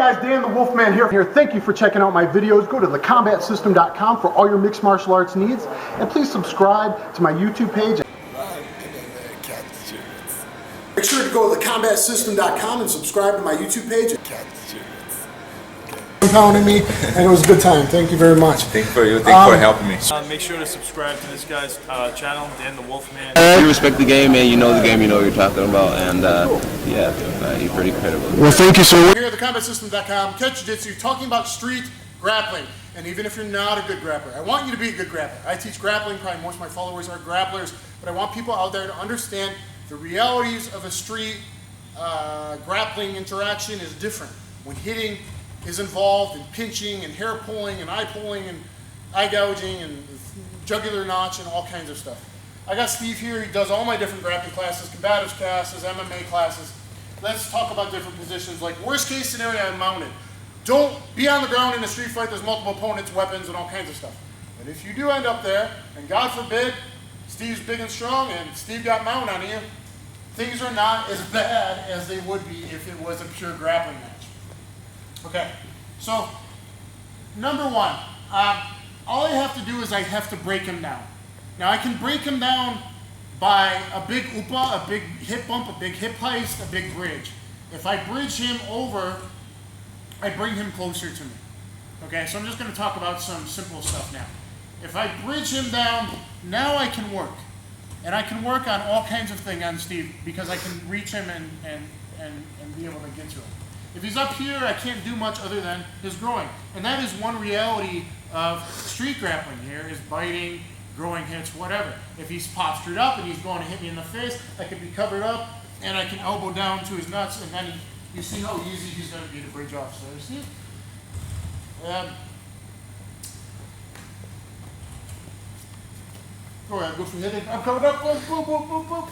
guys, Dan the Wolfman here. Thank you for checking out my videos. Go to theCombatSystem.com for all your mixed martial arts needs. And please subscribe to my YouTube page. Make sure to go to theCombatSystem.com and subscribe to my YouTube page. Pounding me, and it was a good time. Thank you very much. Thank you for you. Thank you for helping me. Make sure to subscribe to this guy's channel, Dan the Wolfman. You respect the game, and you know the game, you know what you're talking about, and yeah, you're pretty credible. Well, thank you, sir. We're here at theCombatSystem.com, Combat Jiu-jitsu, talking about street grappling. And even if you're not a good grappler, I want you to be a good grappler. I teach grappling, probably most of my followers are grapplers, but I want people out there to understand the realities of a street grappling interaction is different. When hitting is involved in pinching and hair pulling and eye gouging and jugular notch and all kinds of stuff. I got Steve here, he does all my different grappling classes, combatives classes, MMA classes. Let's talk about different positions. Like worst case scenario, I'm mounted. Don't be on the ground in a street fight, there's multiple opponents, weapons, and all kinds of stuff. But if you do end up there, and God forbid, Steve's big and strong and Steve got mount on you, things are not as bad as they would be if it was a pure grappling match. Okay, so number one, all I have to do is I have to break him down. Now I can break him down by a big upa, a big hip bump, a big hip heist, a big bridge. If I bridge him over, I bring him closer to me. Okay, so I'm just going to talk about some simple stuff now. If I bridge him down, now I can work. And I can work on all kinds of things on Steve because I can reach him and be able to get to him. If he's up here, I can't do much other than his groin. And that is one reality of street grappling here, is biting, groin hits, whatever. If he's postured up and he's going to hit me in the face, I can be covered up and I can elbow down to his nuts, and then you see how easy he's going to be to bridge off. So you see? Go ahead, go for hitting. I'm covered up. Boom, boom, boom, boom, boom.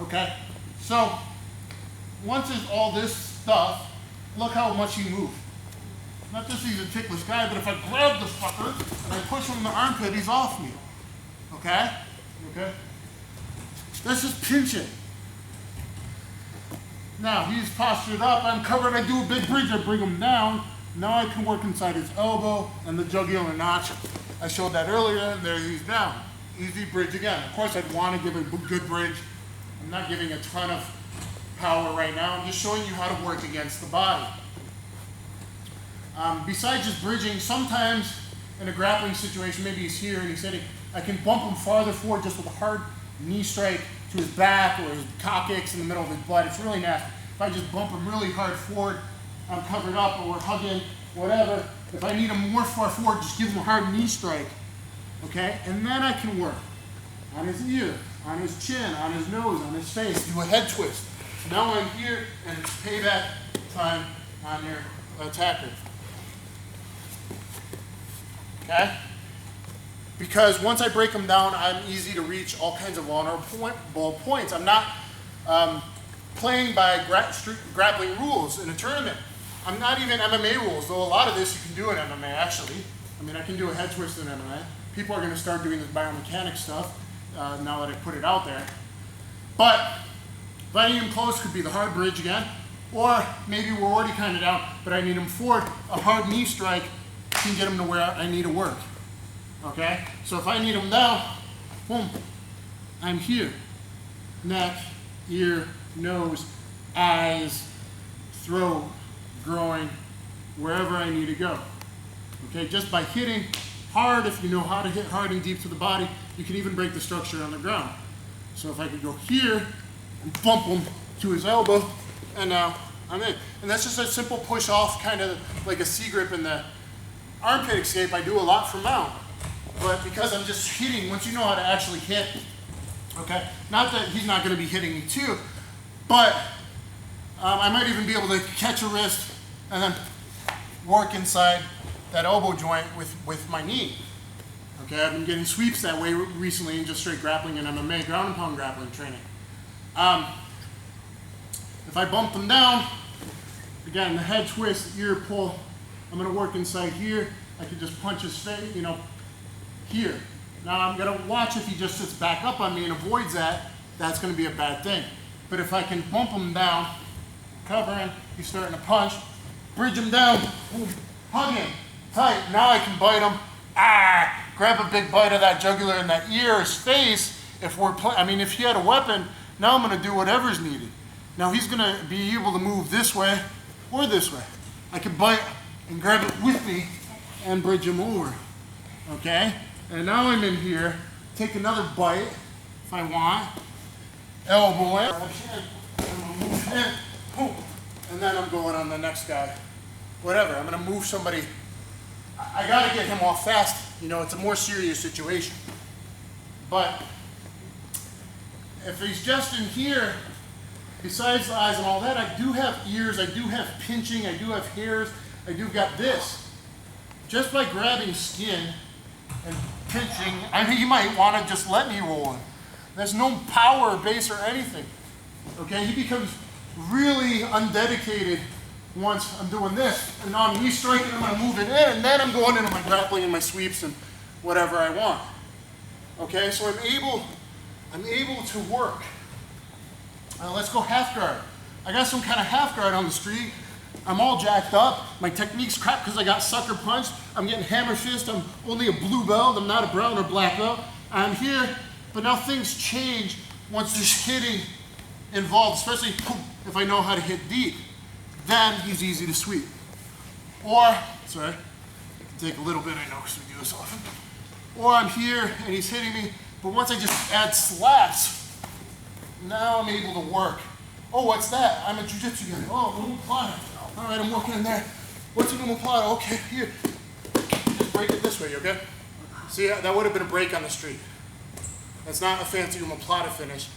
Okay, so once it's all this stuff, look how much he moved. Not just he's a ticklish guy, but if I grab the fucker and I push him in the armpit, he's off me. Okay? Okay? That's just pinching. Now he's postured up, I'm covered, I do a big bridge, I bring him down. Now I can work inside his elbow and the jugular notch. I showed that earlier, and there he's down. Easy bridge again. Of course I'd want to give a good bridge. I'm not giving a ton of power right now. I'm just showing you how to work against the body. Besides just bridging, sometimes in a grappling situation, maybe he's here and he's hitting, I can bump him farther forward just with a hard knee strike to his back, or his coccyx in the middle of his butt. It's really nasty. If I just bump him really hard forward, I'm covered up, or we're hugging, whatever. If I need him more far forward, just give him a hard knee strike. Okay? And then I can work on his ear, on his chin, on his nose, on his face, do a head twist. Now I'm here, and it's payback time on your attacker. Okay? Because once I break them down, I'm easy to reach all kinds of vulnerable points. I'm not playing by street grappling rules in a tournament. I'm not even MMA rules, though a lot of this you can do in MMA, actually. I mean, I can do a head twist in MMA. People are going to start doing this biomechanics stuff now that I put it out there. But biting him close could be the hard bridge again, or maybe we're already kind of down, but I need him forward. A hard knee strike can get him to where I need to work. Okay? So if I need him down, boom, I'm here. Neck, ear, nose, eyes, throat, groin, wherever I need to go. Okay? Just by hitting hard, if you know how to hit hard and deep to the body, you can even break the structure on the ground. So if I could go here and bump him to his elbow, and now I'm in. And that's just a simple push off, kind of like a C-grip in the armpit escape. I do a lot for mount. But because I'm just hitting, once you know how to actually hit, okay, not that he's not going to be hitting me too, but I might even be able to catch a wrist and then work inside that elbow joint with my knee. Okay, I've been getting sweeps that way recently in just straight grappling and MMA, ground and pound grappling training. If I bump them down, again, the head twist, ear pull, I'm going to work inside here. I can just punch his face, you know, here. Now I'm going to watch if he just sits back up on me and avoids that, that's going to be a bad thing. But if I can bump him down covering, he's starting to punch, bridge him down, boom, hug him, tight. Now I can bite him, grab a big bite of that jugular in that ear, his face. If we're I mean, if he had a weapon, now I'm gonna do whatever's needed. Now he's gonna be able to move this way or this way. I can bite and grab it with me and bridge him over, okay? And now I'm in here, take another bite if I want, elbow in, I'm gonna move in, boom, and then I'm going on the next guy. Whatever, I'm gonna move somebody. I gotta get him off fast. You know, it's a more serious situation. But if he's just in here, besides the eyes and all that, I do have ears, I do have pinching, I do have hairs, I do got this. Just by grabbing skin and pinching, I mean, you might want to just let me roll him. There's no power or base or anything. Okay, he becomes really undedicated once I'm doing this. And now I'm knee striking him, I'm moving in, and then I'm going into my grappling and my sweeps and whatever I want. Okay, so I'm able to work. Let's go half guard. I got some kind of half guard on the street. I'm all jacked up. My technique's crap because I got sucker punched. I'm getting hammer fist. I'm only a blue belt. I'm not a brown or black belt. I'm here, but now things change once there's hitting involved, especially if I know how to hit deep. Then he's easy to sweep. Or, sorry, take a little bit, I know because we do this often. Or I'm here and he's hitting me, but once I just add slaps, now I'm able to work. Oh, what's that? I'm a jiu-jitsu guy. Oh, omoplata. All right, I'm working in there. What's an omoplata? Okay, here. Just break it this way, you okay? See, that would have been a break on the street. That's not a fancy omoplata finish.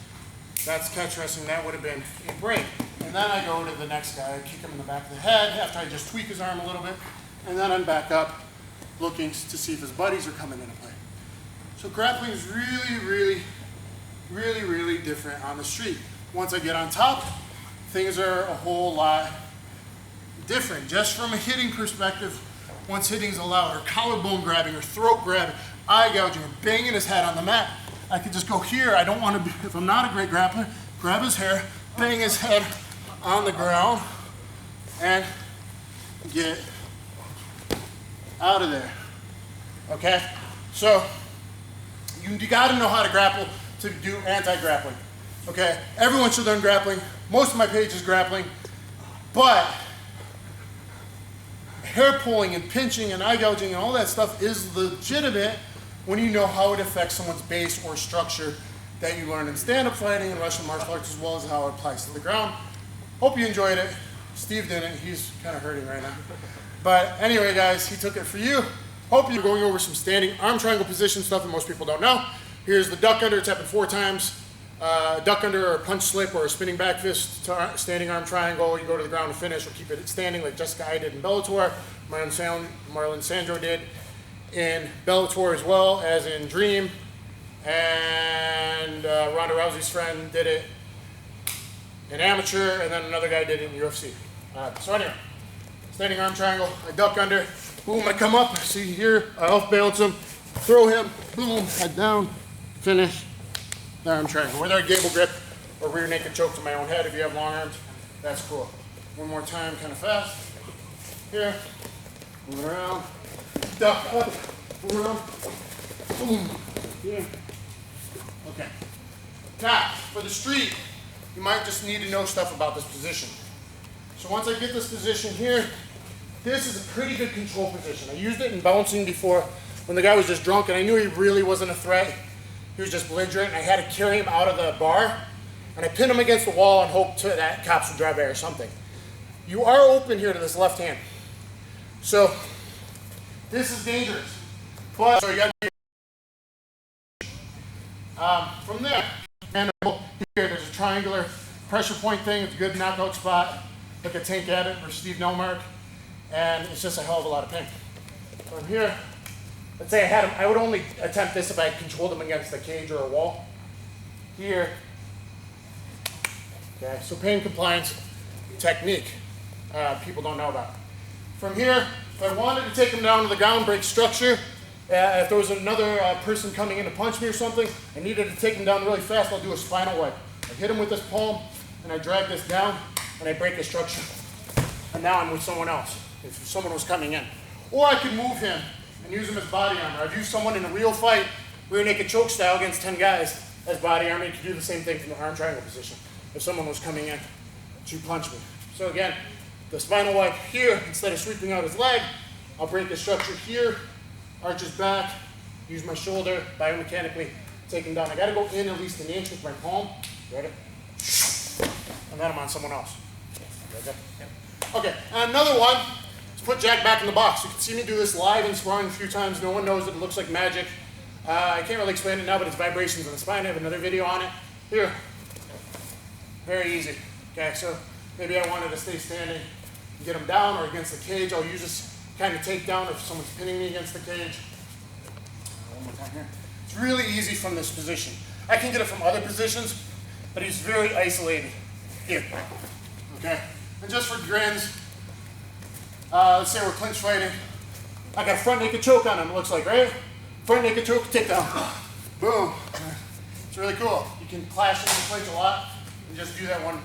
That's catch wrestling. That would have been a break. And then I go to the next guy, I kick him in the back of the head after I just tweak his arm a little bit. And then I'm back up looking to see if his buddies are coming into play. So grappling is really different on the street. Once I get on top, things are a whole lot different. Just from a hitting perspective, once hitting is allowed, or collarbone grabbing, or throat grabbing, eye gouging, or banging his head on the mat, I could just go here. I don't want to be, if I'm not a great grappler, grab his hair, bang his head on the ground, and get out of there. Okay? So, you got to know how to grapple to do anti-grappling. Okay? Everyone should learn grappling. Most of my page is grappling. But hair pulling and pinching and eye gouging and all that stuff is legitimate when you know how it affects someone's base or structure that you learn in stand-up fighting and Russian martial arts, as well as how it applies to the ground. Hope you enjoyed it. Steve didn't. He's kind of hurting right now. But anyway, guys, he took it for you. Hope you're going over some standing arm triangle position stuff that most people don't know. Here's the duck under. It's happened 4 times. Duck under, or punch slip, or a spinning back fist, standing arm triangle. You go to the ground to finish, or keep it standing like Jessica I did in Bellator. Marlon Sandro did in Bellator, as well as in Dream. And Ronda Rousey's friend did it in amateur, and then another guy did it in UFC. So anyway, standing arm triangle, I duck under, boom, I come up, see here, I off balance him, throw him, boom, head down, finish, the arm triangle. Whether I gable grip or rear naked choke to my own head, if you have long arms, that's cool. One more time, kind of fast. Here, move around, duck up, move around, boom, here. Okay. Now, for the street, you might just need to know stuff about this position. So once I get this position here, this is a pretty good control position. I used it in bouncing before when the guy was just drunk and I knew he really wasn't a threat. He was just belligerent and I had to carry him out of the bar and I pinned him against the wall and hoped that cops would drive by or something. You are open here to this left hand. So this is dangerous. But so you got to from there, and here there's a triangular pressure point thing. It's a good knockout spot. Like a Tank Abbott or Steve Nomark, and it's just a hell of a lot of pain. From here, let's say I had him, I would only attempt this if I controlled him against a cage or a wall. Here, okay, so pain compliance technique, people don't know about. From here, if I wanted to take him down to the ground, break structure, if there was another person coming in to punch me or something, I needed to take him down really fast, I'll do a spinal wipe. I hit him with this palm, and I drag this down, and I break the structure. And now I'm with someone else, if someone was coming in. Or I could move him and use him as body armor. I've used someone in a real fight, rear naked choke style against 10 guys as body armor. You could do the same thing from the arm triangle position if someone was coming in to punch me. So again, the spinal wipe here, instead of sweeping out his leg, I'll break the structure here, arch his back, use my shoulder, biomechanically take him down. I gotta go in at least an inch with my palm. Ready? And then I'm on someone else. Okay, and another one is put Jack back in the box. You can see me do this live and sparring a few times. No one knows it. It looks like magic. I can't really explain it now, but it's vibrations in the spine. I have another video on it. Here. Very easy. Okay, so maybe I wanted to stay standing and get him down or against the cage. I'll use this kind of takedown if someone's pinning me against the cage. One more time here. It's really easy from this position. I can get it from other positions, but he's very isolated here. Okay, and just for grins, let's say we're clinch fighting. I got a front naked choke on him, it looks like, right? Front naked choke, takedown. Boom. It's really cool. You can clash in the clinch a lot and just do that one.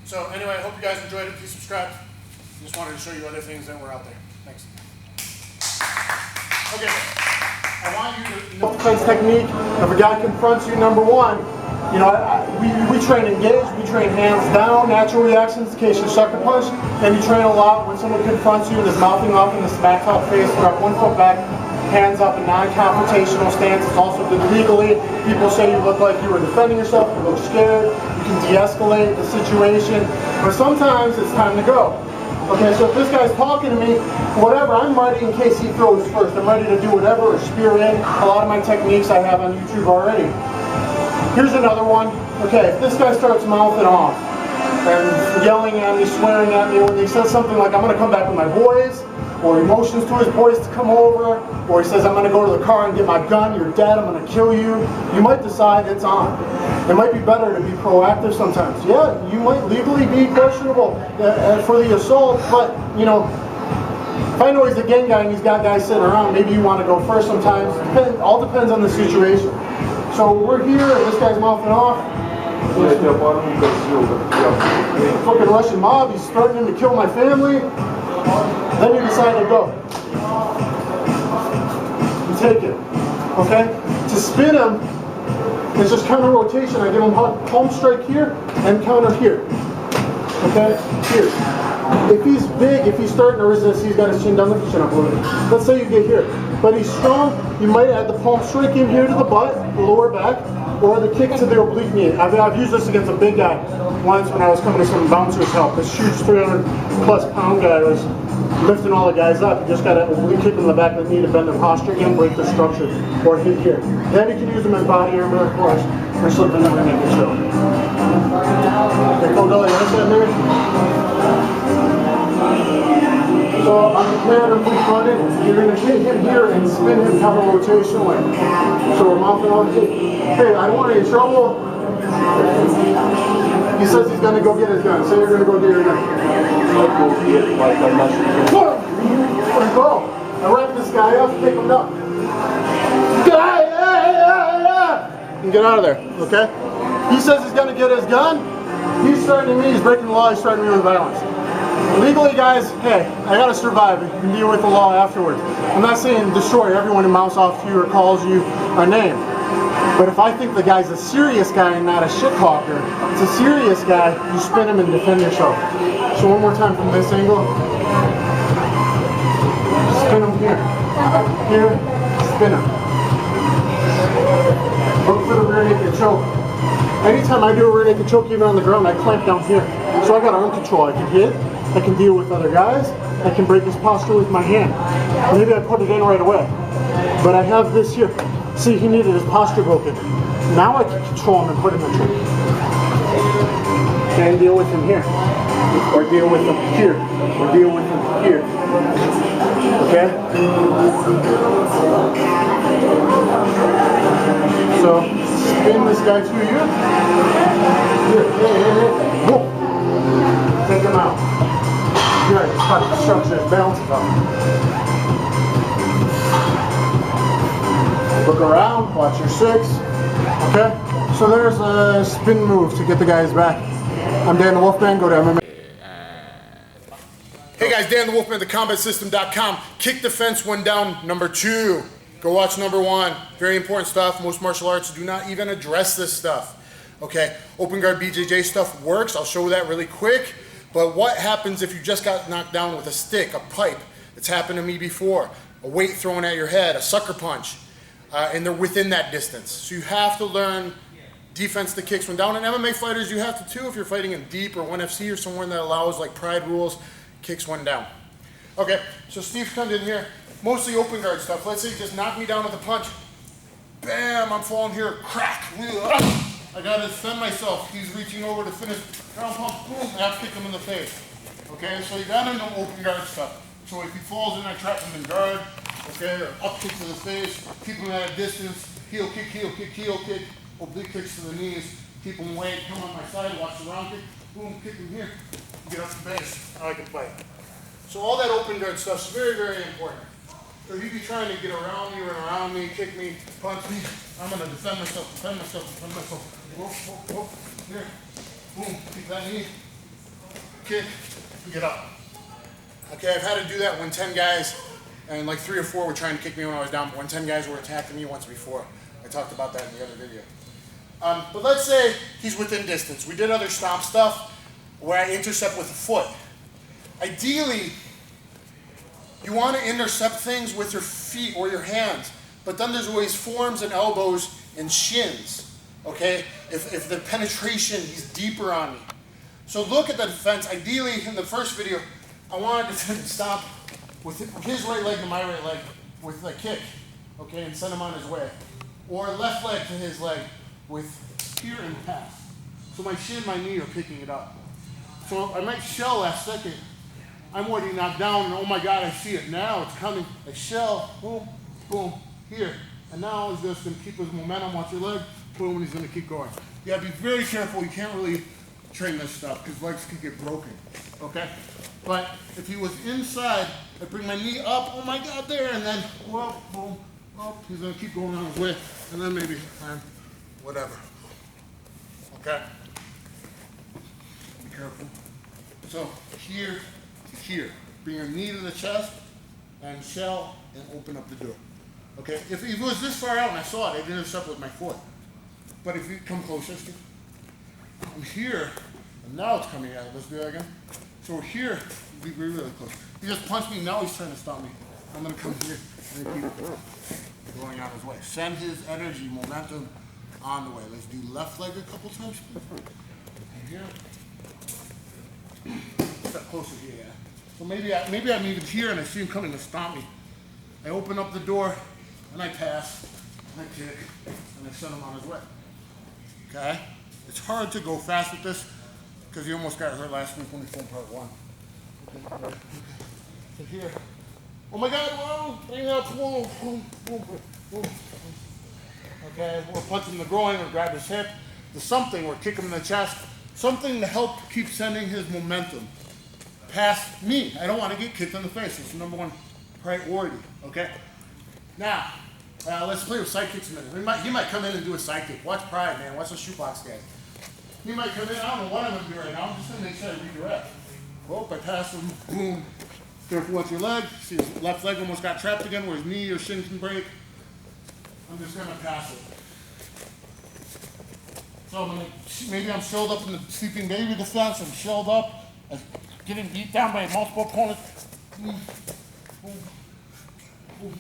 So anyway, I hope you guys enjoyed it. Please subscribe. Just wanted to show you other things that were out there. Thanks. Okay. I want you to know defense technique. If a guy confronts you, number one, you know, we train engaged, we train hands down, natural reactions in case you sucker punch, and you train a lot when someone confronts you and is mouthing off in the smack talk face, grab one foot back, hands up, a non-confrontational stance. It's also good legally. People say you look like you were defending yourself, you look scared, you can de-escalate the situation, but sometimes it's time to go. Okay, so if this guy's talking to me, whatever, I'm ready in case he throws first. I'm ready to do whatever or spear in. A lot of my techniques I have on YouTube already. Here's another one. Okay, if this guy starts mouthing off and yelling at me, swearing at me, when he says something like, I'm going to come back with my boys, or he motions to his boys to come over, or he says, I'm going to go to the car and get my gun, you're dead, I'm going to kill you, you might decide it's on. It might be better to be proactive sometimes. Yeah, you might legally be questionable for the assault, but, you know, if I know he's a gang guy and he's got guys sitting around, maybe you want to go first sometimes. All depends on the situation. So we're here, this guy's mouthing off. Fucking Russian mob, he's threatening to kill my family. Then you decide to go. You take it. Okay? To spin him, it's just counter rotation. I give him palm strike here and counter here. Okay? Here. If he's big, if he's starting to resist, he's got his chin down, lift his chin up a little bit. Let's say you get here. But he's strong, you might add the palm strike in here to the butt, the lower back, or the kick to the oblique knee. I've used this against a big guy once when I was coming to some bouncers help. This huge 300+ pound guy was lifting all the guys up. You just got to oblique kick him in the back of the knee to bend the posture and break the structure, or hit here. Then you can use them as body armor, of course, or something that would make it show. Okay, Combatives, you understand maybe? So on the plan of free fronted, you're going to hit him here and spin him counter rotationally. So we're mouthing on. Hey, I don't want any trouble. He says he's going to go get his gun. Say you're going to go get your gun. Go. I wrap this guy up, pick him up. And get out of there, okay? He says he's going to get his gun. He's threatening me, he's breaking the law, he's threatening me with violence. Legally, guys, hey, I gotta survive. You can deal with the law afterwards. I'm not saying destroy everyone who mouths off to you or calls you a name. But if I think the guy's a serious guy and not a shit talker, it's a serious guy, you spin him and defend yourself. So one more time from this angle. Spin him here. Here, spin him. Look for the rear naked choke. Anytime I do a rear naked choke, even on the ground, I clamp down here. So I got arm control. I can hit, I can deal with other guys, I can break his posture with my hand. Maybe I put it in right away. But I have this here. See, he needed his posture broken. Now I can control him and put him in choke. Can deal with him here. Or deal with him here. Or deal with him here. Okay? So, spin this guy to you. Here. Whoa. Take him out. Here, cut the structure, bounce it up. Look around, watch your six. Okay? So there's a spin move to get the guys back. I'm DanTheWolfman, go to MMA. guys, DanTheWolfman, theCombatSystem.com. Kick the fence when down, number 2. Go watch number 1. Very important stuff. Most martial arts do not even address this stuff. Okay, open guard BJJ stuff works. I'll show that really quick. But what happens if you just got knocked down with a stick, a pipe? It's happened to me before. A weight thrown at your head, a sucker punch. And they're within that distance. So you have to learn defense to kicks when down. And MMA fighters, you have to too if you're fighting in deep or 1FC or somewhere that allows like pride rules, kicks when down. Okay, so Steve comes in here, mostly open guard stuff. Let's say he just knocked me down with a punch. Bam, I'm falling here, crack. I gotta defend myself. He's reaching over to finish, ground pump, boom, I have to kick him in the face. Okay, so you gotta know open guard stuff. So if he falls in, I trap him in guard, okay, or up kick to the face, keep him at a distance, heel kick, oblique kicks to the knees, keep him away, come on my side, watch the round kick, boom, kick him here, get up the base, now I can fight. So all that open guard stuff is very, very important. So you be trying to get around me, run around me, kick me, punch me, I'm gonna defend myself. Whoa, here, boom, keep that knee, kick, get up. Okay, I've had to do that when 10 guys, and like 3 or 4 were trying to kick me when I was down, but when 10 guys were attacking me once before. I talked about that in the other video. But let's say he's within distance. We did other stomp stuff where I intercept with the foot. Ideally, you want to intercept things with your feet or your hands, but then there's always forearms and elbows and shins, okay? If the penetration, he's deeper on me. So look at the defense. Ideally, in the first video, I wanted to stop with his right leg to my right leg with a kick, okay, and send him on his way. Or left leg to his leg with here and pass. So my shin, my knee are picking it up. So I might shell last second. I'm already knocked down, and oh my God, I see it now. It's coming. I shell, boom, boom, here. And now he's just going to keep his momentum. Watch your leg, boom, and he's going to keep going. You got to be very careful. You can't really train this stuff because legs can get broken, okay? But if he was inside, I bring my knee up, oh my God, there, and then, well, boom, oh, he's going to keep going on his way, and then maybe, whatever, okay? Be careful. So here to here, bring your knee to the chest, and shell, and open up the door, okay? If it was this far out and I saw it, I'd intercept with my foot. But if you come closer, I'm here, and now it's coming out. Let's do that again. So we're here, be really close. He just punched me, now he's trying to stop me. I'm gonna come here and keep going on his way. Send his energy, momentum on the way. Let's do left leg a couple times. And here. Step closer here, yeah. So maybe I'm even here and I see him coming to stop me. I open up the door and I pass, and I kick, and I send him on his way. Okay? It's hard to go fast with this because you almost got hurt last week when we filmed part 1. Okay. So here. Oh my God, whoa, bring it up, whoa, boom, boom, boom. Okay, we're punching the groin or grab his hip. There's something, or kick him in the chest. Something to help keep sending his momentum past me. I don't want to get kicked in the face. It's the #1 priority, okay? Now, let's play with side kicks a minute. He might come in and do a side kick. Watch Pride, man. Watch the shootbox guys. He might come in. I don't know what I'm going to do right now. I'm just going to make sure I redirect. Oh, I pass him. Boom. Careful with your leg. See his left leg almost got trapped again where his knee or shin can break. I'm just going to pass it. So maybe I'm shelled up in the sleeping baby defense. I'm shelled up. I'm getting beat down by multiple opponents. Boom. Boom. Boom.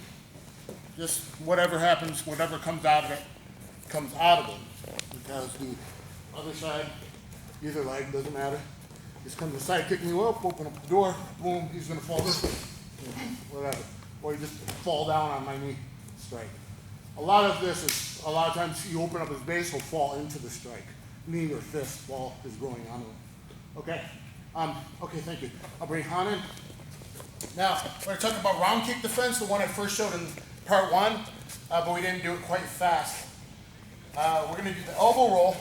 Just whatever happens, whatever comes out of it, comes out of it. Because the other side, either leg, doesn't matter. Just come to the side, kick me up, open up the door, boom, he's gonna fall this way, whatever. Or you just fall down on my knee, strike. A lot of this is, a lot of times you open up his base, he'll fall into the strike. Knee or fist fall is going on him. Okay, okay, thank you. I'll bring Han in. Now, we're talking about round kick defense, the one I first showed in part 1, but we didn't do it quite fast. We're gonna do the elbow roll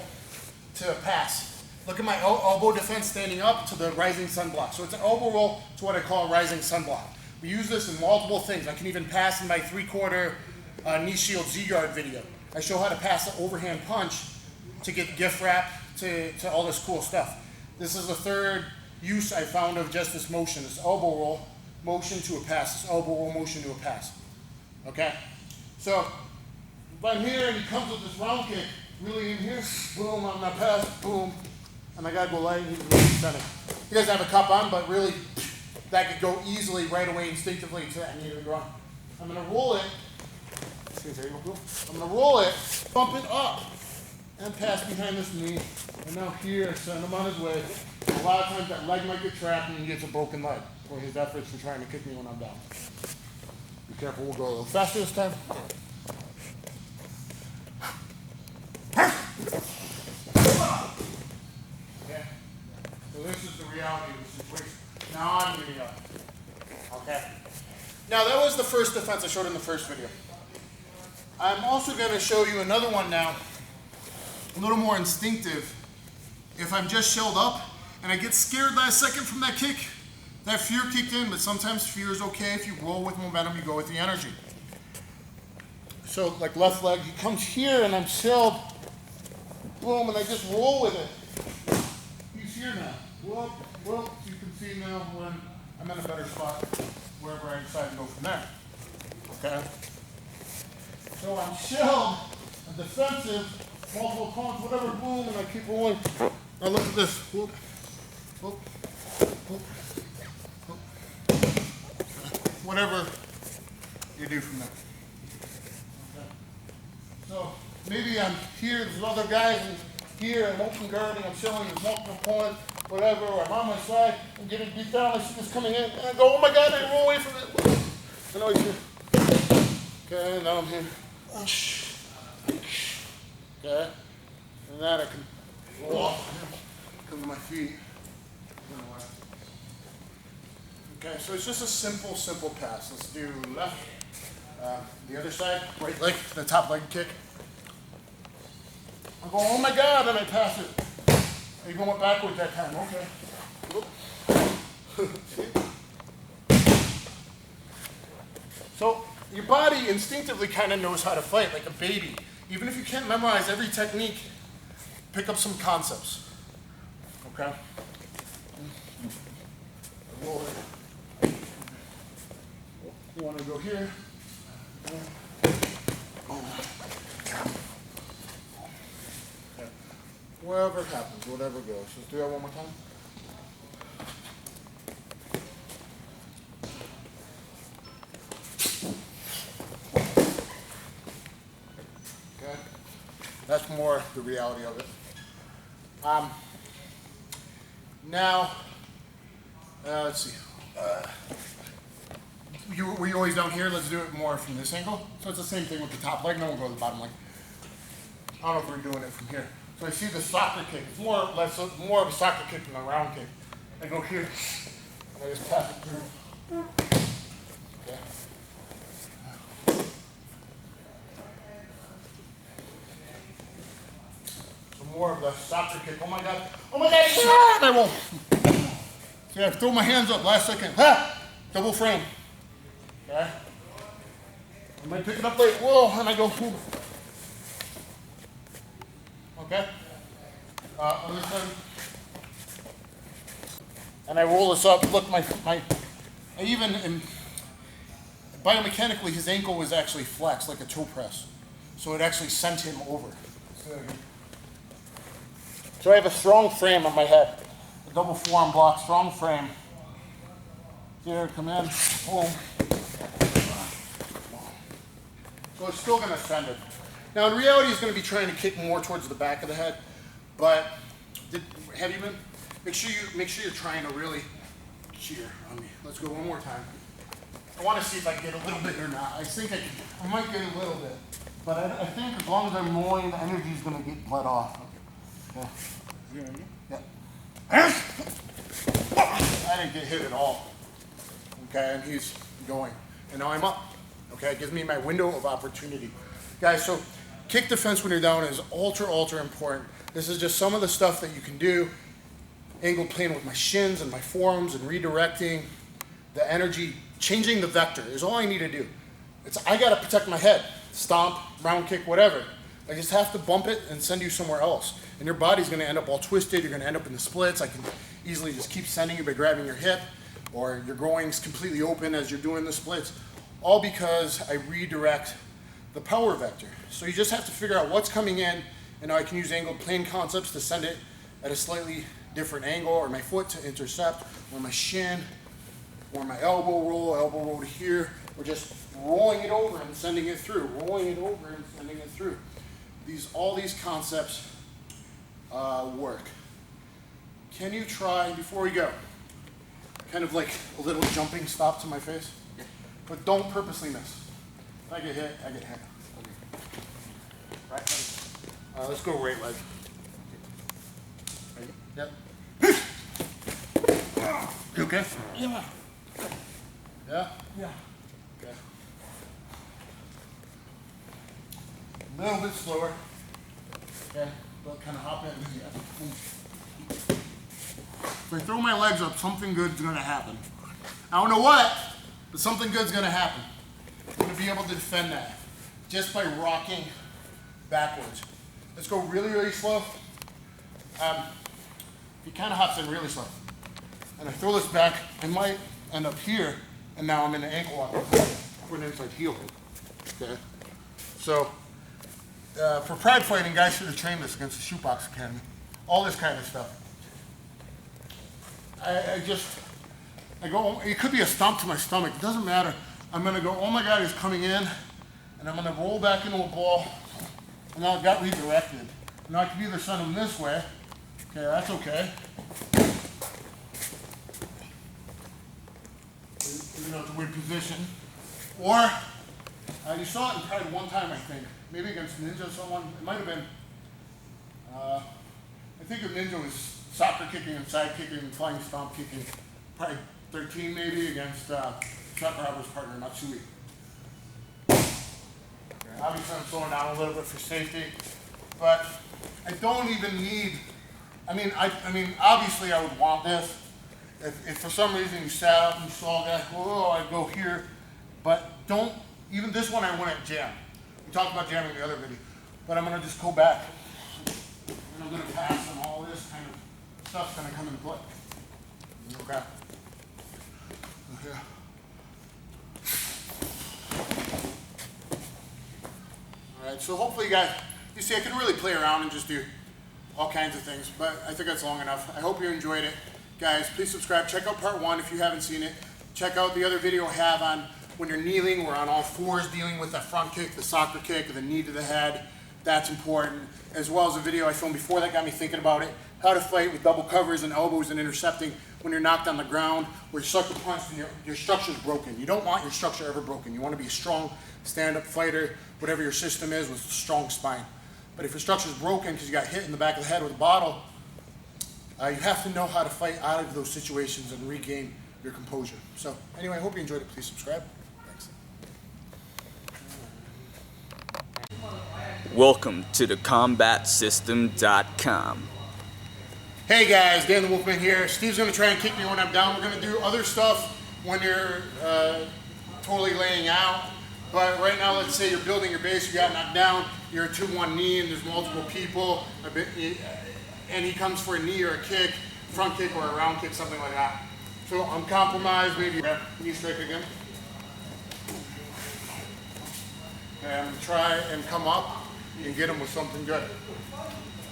to pass. Look at my elbow defense standing up to the rising sun block. So it's an elbow roll to what I call a rising sun block. We use this in multiple things. I can even pass in my 3/4 knee shield Z-guard video. I show how to pass the overhand punch to get gift wrap to all this cool stuff. This is the third use I found of just this motion, this elbow roll motion to a pass, this elbow roll motion to a pass. Okay? So if I'm here and he comes with this round kick, really in here, boom, on my pass, boom, and I gotta go light and he's really stunning. He doesn't have a cup on, but really that could go easily right away instinctively to that knee to the ground. I'm gonna roll it. I'm gonna roll it, bump it up, and pass behind this knee. And now here, send him on his way. A lot of times that leg might get trapped and he gets a broken leg for his efforts for trying to kick me when I'm down. Be careful, we'll go a little faster this time. Okay. So this is the reality of the situation. Now I'm getting up. Okay. Now that was the first defense I showed in the first video. I'm also going to show you another one now, a little more instinctive. If I'm just shelled up and I get scared last second from that kick, that fear kicked in, but sometimes fear is okay. If you roll with momentum, you go with the energy. So like left leg, he comes here and I'm shelled, boom, and I just roll with it. He's here now. Whoop, whoop. You can see now when I'm in a better spot, wherever I decide to go from there. Okay? So I'm shelled, I'm defensive, multiple cones, whatever, boom, and I keep rolling. Now look at this. Whoop, whoop, whoop, whoop. Whatever you do from there. Okay. So maybe I'm here, there's other guys here, I'm open guarding, I'm shelling, there's multiple points, whatever, or I'm on my side, I'm getting beat down, I see this coming in, and I go, oh my God, I roll away from it. And now he's here. Okay, now I'm here. Okay, and then I can roll off, come to my feet. Okay, so it's just a simple pass. Let's do left, the other side, right leg, the top leg kick. I go, oh my God, and I pass it. I even went backwards that time, okay. So your body instinctively kind of knows how to fight like a baby. Even if you can't memorize every technique, pick up some concepts. Okay? Roll it. You want to go here. Wherever happens, whatever goes. Let's do that one more time. That's more the reality of it. Now, let's see. Were you always down here? Let's do it more from this angle. So it's the same thing with the top leg. No one go to the bottom leg. I don't know if we're doing it from here. So I see the soccer kick. It's more of a soccer kick than a round kick. I go here, and I just pass it through. Okay. More of the soccer kick. Oh my God, and I roll. See, I throw my hands up last second. Ha! Double frame. Okay? I might pick it up late. Whoa, and I go. Okay? Other side. And I roll this up. Look, biomechanically, his ankle was actually flexed like a toe press. So it actually sent him over. So I have a strong frame on my head. A double forearm block, strong frame. Here, come in, boom. So it's still going to send it. Now in reality, he's going to be trying to kick more towards the back of the head. But have you been? Make sure you're trying to really cheer on me. Let's go one more time. I want to see if I can get a little bit or not. I think I might get a little bit. But I think as long as I'm rolling, the energy is going to get let off. Okay. Yeah. I didn't get hit at all. Okay, and he's going. And now I'm up. Okay, it gives me my window of opportunity. Guys, so kick defense when you're down is ultra important. This is just some of the stuff that you can do. Angle playing with my shins and my forearms and redirecting the energy, changing the vector is all I need to do. I got to protect my head. Stomp, round kick, whatever. I just have to bump it and send you somewhere else. and your body's going to end up all twisted. You're going to end up in the splits. I can easily just keep sending you by grabbing your hip, or your groin's completely open as you're doing the splits, all because I redirect the power vector. So you just have to figure out what's coming in, and now I can use angled plane concepts to send it at a slightly different angle, or my foot to intercept, or my shin, or my elbow roll to here, or just rolling it over and sending it through, rolling it over and sending it through. All these concepts work. Can you try, before we go, kind of like a little jumping stop to my face? But don't purposely miss. If I get hit, I get hit. Right. Let's go right leg. Ready? Yep. You okay? Yeah. Yeah? Yeah. Okay. A little bit slower. Okay. But kind of hop in. Yeah. If I throw my legs up, something good's going to happen. I don't know what, but something good's going to happen. I'm going to be able to defend that just by rocking backwards. Let's go really, really slow. He kind of hops in really slow. And I throw this back, I might end up here, and now I'm in an ankle lock for an inside heel hold. Okay? So, for pride fighting, guys should have trained this against the Shootbox Academy. All this kind of stuff. I go, it could be a stomp to my stomach, it doesn't matter. I'm gonna go, oh my God, he's coming in, and I'm gonna roll back into a ball, and now I've got redirected. Now I can either send him this way, okay, that's okay. You know, it's a weird position. Or, you saw it in Pride one time, I think. Maybe against Ninja someone, it might have been, I think of Ninja was soccer kicking and side kicking and flying stomp kicking. Probably 13 maybe against Chuck Roberts' partner, Matsui. Okay, obviously I'm slowing down a little bit for safety, but I don't even need, I mean, obviously I would want this. If for some reason you sat up and you saw that, whoa, I'd go here, but don't, even this one I wouldn't jam. We talked about jamming in the other video, but I'm gonna just go back. And I'm gonna pass and all this kind of stuff's gonna come into play. Okay. Okay. All right, so hopefully you guys, you see I can really play around and just do all kinds of things, but I think that's long enough. I hope you enjoyed it. Guys, please subscribe. Check out part 1 if you haven't seen it. Check out the other video I have on when you're kneeling, we're on all fours dealing with the front kick, the soccer kick, the knee to the head. That's important. As well as a video I filmed before that got me thinking about it. How to fight with double covers and elbows and intercepting when you're knocked on the ground, where you suck the punch and your structure's broken. You don't want your structure ever broken. You want to be a strong stand-up fighter, whatever your system is, with a strong spine. But if your structure's broken because you got hit in the back of the head with a bottle, you have to know how to fight out of those situations and regain your composure. So anyway, I hope you enjoyed it. Please subscribe. Thanks. Welcome to the CombatSystem.com. Hey guys, DanTheWolfman here. Steve's going to try and kick me when I'm down. We're going to do other stuff when you're totally laying out. But right now, let's say you're building your base, you got knocked down, you're a 2-1 knee and there's multiple people, and he comes for a knee or a kick, front kick or a round kick, something like that. So I'm compromised, maybe knee strike again. And I'm going to try and come up and get him with something good.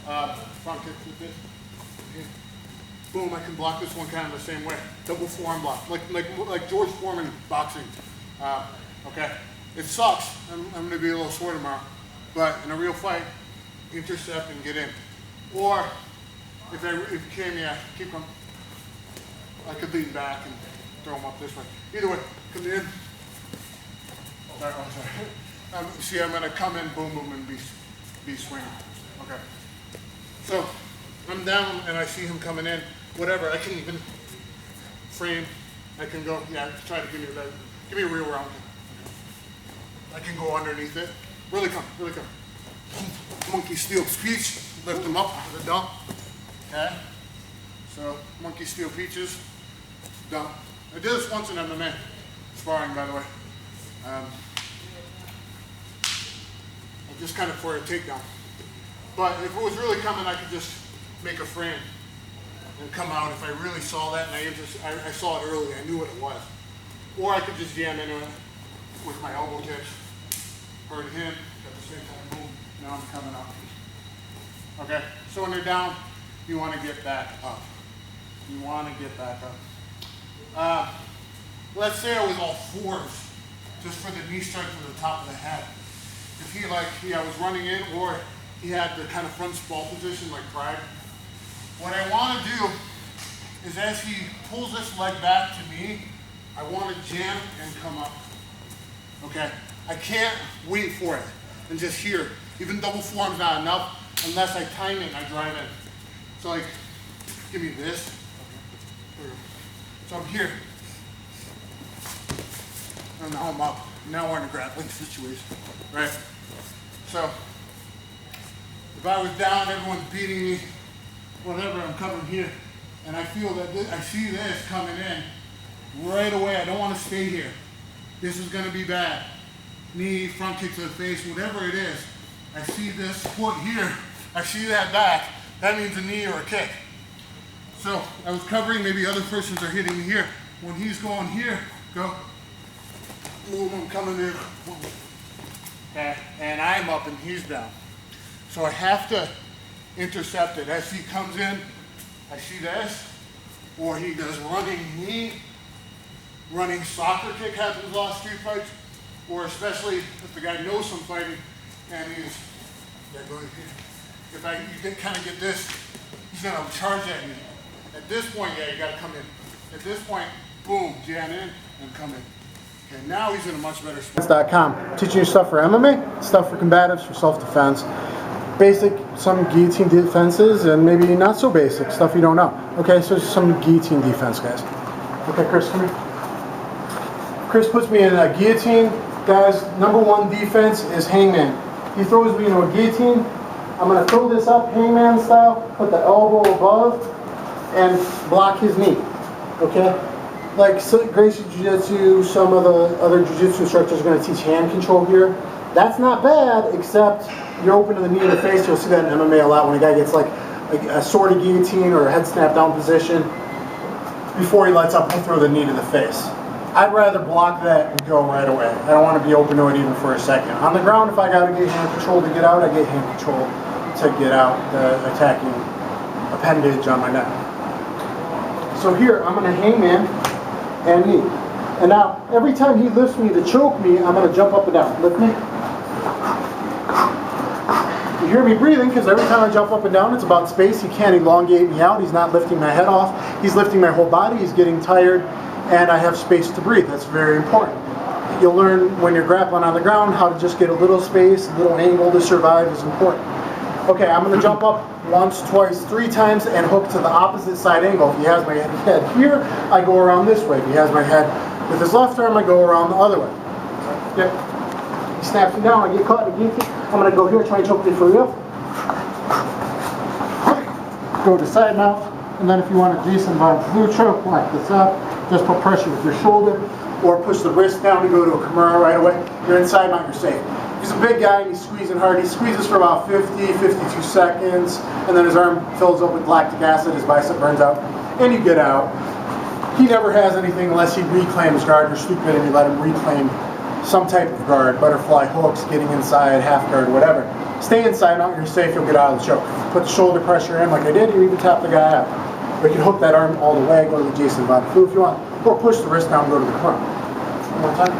Front kick, keep it. Boom, I can block this one kind of the same way. Double forearm block, like George Foreman boxing. Okay, it sucks. I'm going to be a little sore tomorrow. But in a real fight, intercept and get in. Or, if you came, yeah, keep him. I could lean back and throw him up this way. Either way, come in. Sorry, oh, sorry. See, I'm going to come in, boom, boom, and be swinging. Okay. So, I'm down and I see him coming in. Whatever, I can even frame. I can go, yeah, try to give me a real round. I can go underneath it. Really come, really come. Monkey steel peach, lift him up with a dump. Okay? So, monkey steel peaches, dump. I did this once in MMA, sparring by the way. Just kind of for a takedown. But if it was really coming, I could just make a frame and come out if I really saw that, and I saw it early, I knew what it was. Or I could just jam into it with my elbow kicks, hurt him, at the same time, boom, now I'm coming up. Okay, so when they're down, you want to get back up. You want to get back up. Let's say I was all fours, just for the knee strike to the top of the head. If he was running in, or he had the kind of front sprawl position like Pride, what I want to do is as he pulls this leg back to me, I want to jam and come up. Okay? I can't wait for it and just here. Even double forearm's not enough unless I time it and I drive in. So like, give me this. So I'm here. And now I'm up. Now we're in a grappling situation, right? So if I was down, everyone's beating me, whatever, I'm coming here, and I feel that I see this coming in right away. I don't want to stay here. This is going to be bad. Knee, front kick to the face, whatever it is. I see this foot here. I see that back. That means a knee or a kick. So I was covering, maybe other persons are hitting me here. When he's going here, go. Move, I'm coming in. Okay, and I'm up and he's down. So I have to intercept it. As he comes in, I see this, or he does running knee, running soccer kick happens a lot of street fights, or especially if the guy knows I'm fighting and he's going here. If you kind of get this, he's gonna charge at me. At this point, yeah, you gotta come in. At this point, boom, jam in and come in. Okay, now he's in a much better spot. Stunts.com, teaching you stuff for MMA, stuff for combatives, for self-defense. Basic, some guillotine defenses, and maybe not so basic, stuff you don't know. Okay, so some guillotine defense, guys. Okay, Chris, come here. Chris puts me in a guillotine. Guys, #1 defense is hangman. He throws me into a guillotine. I'm going to throw this up hangman style, put the elbow above, and block his knee. Okay? Like Gracie Jiu-Jitsu, some of the other Jiu-Jitsu instructors are going to teach hand control here. That's not bad, except you're open to the knee in the face. You'll see that in MMA a lot when a guy gets like a sort of guillotine or a head snap down position. Before he lets up, he'll throw the knee to the face. I'd rather block that and go right away. I don't want to be open to it even for a second. On the ground, if I got to get hand control to get out, I get hand control to get out the attacking appendage on my neck. So here, I'm going to hangman and knee. And now, every time he lifts me to choke me, I'm going to jump up and down. Lift me. You hear me breathing because every time I jump up and down, it's about space. He can't elongate me out. He's not lifting my head off. He's lifting my whole body. He's getting tired, and I have space to breathe. That's very important. You'll learn when you're grappling on the ground how to just get a little space, a little angle to survive is important. Okay, I'm going to jump up once, twice, 3 times and hook to the opposite side angle. If he has my head here, I go around this way. If he has my head with his left arm, I go around the other way. Yep. He snaps me down, I get caught in a guillotine. I'm going to go here, try and choke me for real. Go to side mount, and then if you want a decent blue choke, lock this up. Just put pressure with your shoulder, or push the wrist down and go to a Kimura right away. You're inside mount, you're safe. If he's a big guy and he's squeezing hard, he squeezes for about 50, 52 seconds, and then his arm fills up with lactic acid, his bicep burns out, and you get out. He never has anything unless he reclaims guard. You're stupid and you let him reclaim some type of guard, butterfly hooks, getting inside, half guard, whatever. Stay inside mount, you're safe, you'll get out of the choke. Put the shoulder pressure in like I did, you even tap the guy out. Or you can hook that arm all the way, go to the Jason Von Flu if you want, or push the wrist down and go to the front. One more time.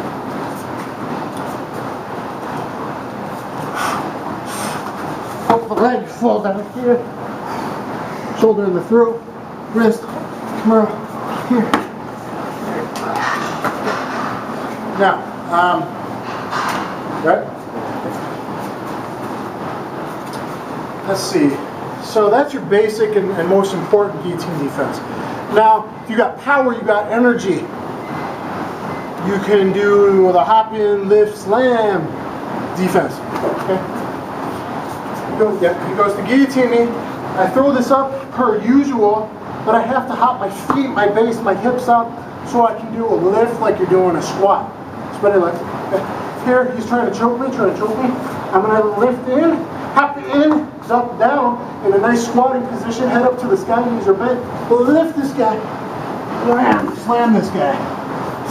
Hook the leg, fall down here. Shoulder in the throat, wrist, Kimura, here. Now, right? Let's see. So that's your basic and most important guillotine defense. Now, if you got power, you got energy. You can do with a hop in, lift, slam defense. Okay. He goes to guillotine me. I throw this up per usual, but I have to hop my feet, my base, my hips up, so I can do a lift like you're doing a squat. Spread it like here. He's trying to choke me, I'm gonna lift in, hop in, up, down, in a nice squatting position, head up to the sky, knees are bent, lift this guy, wham, slam this guy.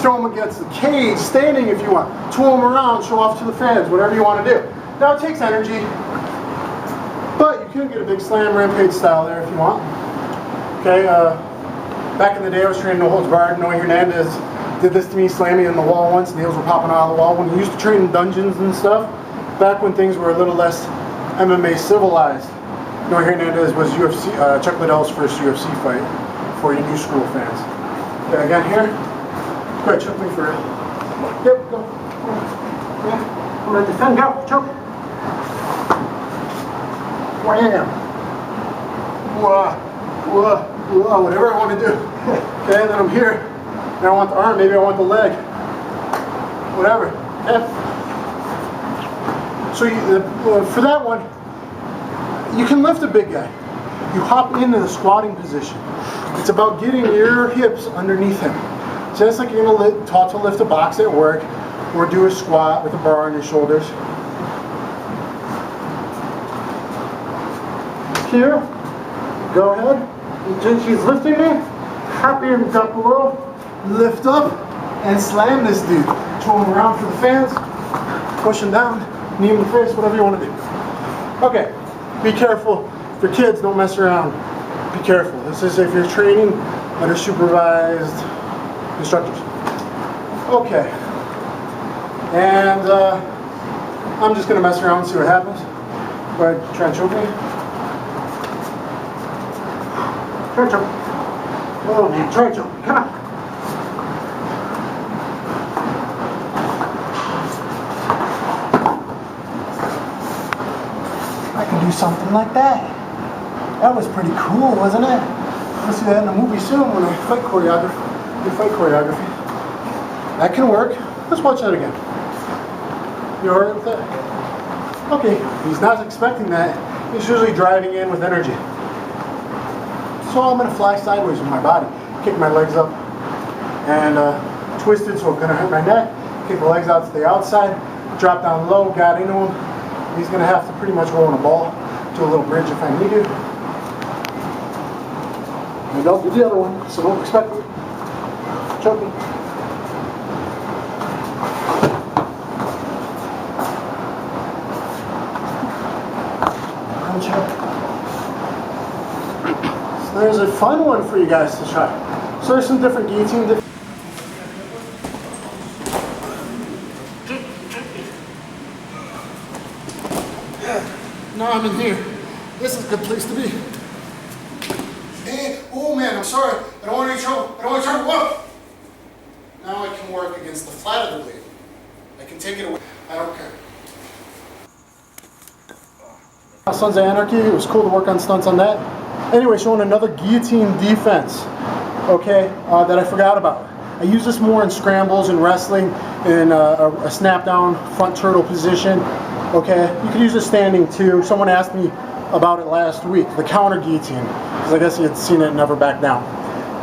Throw him against the cage, standing if you want. Twirl him around, show off to the fans, whatever you want to do. Now it takes energy, but you can get a big slam rampage style there if you want. Okay, back in the day I was training No Holds Barred. Noe Hernandez did this to me, slammed me in the wall once, nails were popping out of the wall. When he used to train in dungeons and stuff, back when things were a little less MMA civilized, Noe Hernandez was UFC, Chuck Liddell's first UFC fight for you new school fans. Okay, I got here. Go ahead, choke me for real. Yep, go. Yeah, I'm gonna defend, go, choke. Wham. Whoa, whatever I want to do. Okay, and then I'm here. And I want the arm, maybe I want the leg. Whatever. Okay. So for that one, you can lift a big guy. You hop into the squatting position. It's about getting your hips underneath him. Just like you're going to taught to lift a box at work, or do a squat with a bar on your shoulders. Here, go ahead. She's lifting me. Hop in up below. Lift up and slam this dude. Twirl him around for the fans. Push him down. Knee him in the face. Whatever you want to do. Okay. Be careful. If your kids, don't mess around. Be careful. This is if you're training under supervised instructors. Okay. And I'm just going to mess around and see what happens. Go ahead, try and choke me. Try and choke. Oh man, try and choke. Come on. I can do something like that. That was pretty cool, wasn't it? We'll see that in a movie soon when I fight choreography. That can work. Let's watch that again. You alright with that? Okay, he's not expecting that. He's usually driving in with energy. So I'm going to fly sideways with my body. Kick my legs up and twist it so it's going to hurt my neck. Kick the legs out to the outside. Drop down low, got into him. He's going to have to pretty much roll in a ball. Do a little bridge if I need to. And don't do the other one, so don't expect it. Choke me. So there's a fun one for you guys to try. So there's some different guillotine. Now I'm in here. This is a good place to be. Hey, oh man, I'm sorry. I don't want any trouble. Whoa! Now I can work against the flat of the blade. I can take it away. I don't care. Sons of Anarchy, it was cool to work on stunts on that. Anyway, showing another guillotine defense, okay, that I forgot about. I use this more in scrambles and wrestling in a snap down front turtle position, okay. You can use it standing too. Someone asked me about it last week, the counter guillotine, because I guess he had seen it and never back down.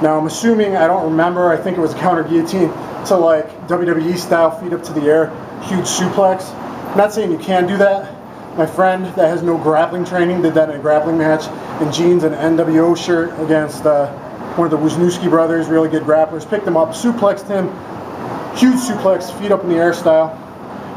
Now I'm assuming, I don't remember, I think it was a counter guillotine to like WWE style, feet up to the air, huge suplex. I'm not saying you can do that. My friend that has no grappling training did that in a grappling match in jeans and an NWO shirt against one of the Wisniewski brothers, really good grapplers. Picked him up, suplexed him, huge suplex, feet up in the air style.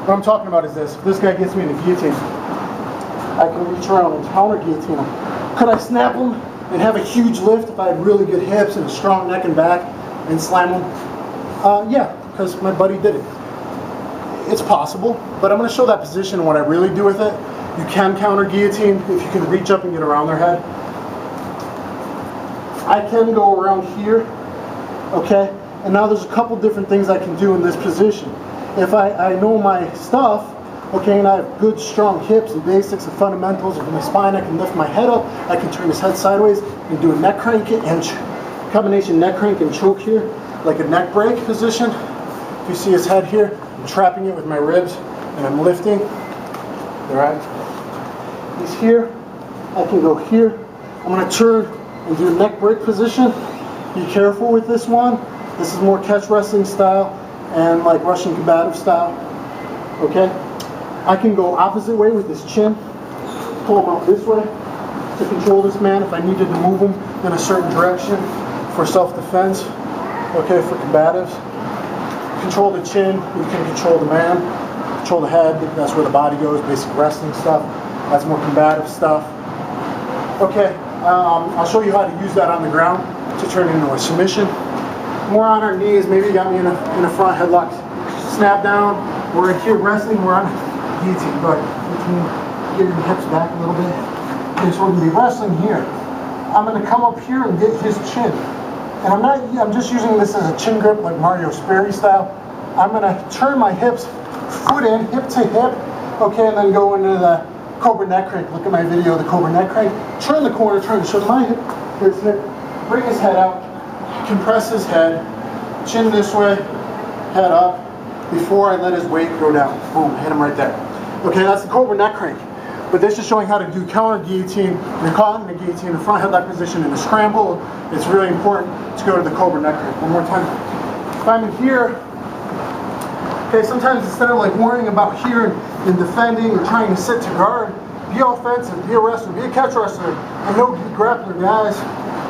What I'm talking about is this. If this guy gets me in a guillotine, I can reach around and counter guillotine him. Could I snap him and have a huge lift if I had really good hips and a strong neck and back and slam him? Yeah, because my buddy did it. It's possible, but I'm going to show that position and what I really do with it. You can counter guillotine if you can reach up and get around their head. I can go around here, okay? And now there's a couple different things I can do in this position. If I know my stuff, okay, and I have good strong hips and basics and fundamentals of my spine, I can lift my head up, I can turn his head sideways and do a neck crank and combination neck crank and choke here, like a neck break position. If you see his head here, I'm trapping it with my ribs and I'm lifting. Alright? He's here. I can go here. I'm going to turn and do a neck break position. Be careful with this one. This is more catch wrestling style and like Russian combative style. Okay? I can go opposite way with his chin. pull him out this way to control this man if I needed to move him in a certain direction for self-defense. Okay, for combatives. Control the chin, you can control the man. Control the head, that's where the body goes, basic wrestling stuff. That's more combative stuff. Okay, I'll show you how to use that on the ground to turn into a submission. More on our knees, maybe you got me in a front headlock. Snap down, we're in here wrestling, we're on guillotine, but you can get your hips back a little bit. Okay, so we're gonna be wrestling here. I'm gonna come up here and get his chin. And I'm just using this as a chin grip like Mario Sperry style. I'm gonna turn my hips, foot in, hip to hip, okay, and then go into the Cobra neck crank. Look at my video, the Cobra neck crank. Turn the corner, turn to show my hip, his hip, bring his head out, compress his head, chin this way, head up, before I let his weight go down. Boom, hit him right there. Okay, that's the Cobra neck crank. But this is showing how to do counter guillotine. You're caught in the guillotine, the front headlock position in a scramble. It's really important to go to the Cobra neck crank. One more time. If I'm in here, okay, sometimes instead of like worrying about here and defending or trying to sit to guard, be offensive, be a wrestler, be a catch wrestler, and no grappler, guys.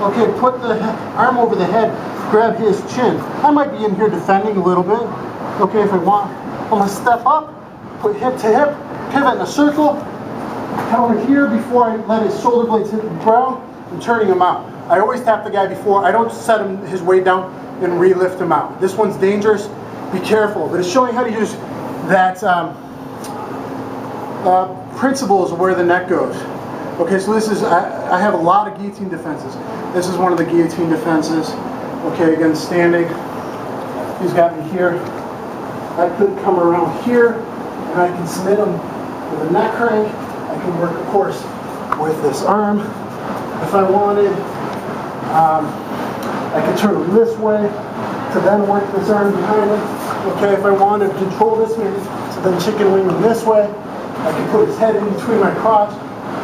Okay, put the arm over the head, grab his chin. I might be in here defending a little bit. Okay, if I want, I'm gonna step up, put hip to hip, pivot in a circle, counter here before I let his shoulder blades hit the ground, and turning him out. I always tap the guy before. I don't set his weight down and re-lift him out. This one's dangerous. Be careful. But it's showing how to use that principles of where the neck goes. Okay, so this is, I have a lot of guillotine defenses. This is one of the guillotine defenses. Okay, again, standing. He's got me here. I could come around here, and I can submit him with a neck crank. I can work, of course, with this arm. If I wanted, I could turn him this way to then work this arm behind him. Okay, if I wanted to control this man, so then chicken wing him this way, I can put his head in between my crotch,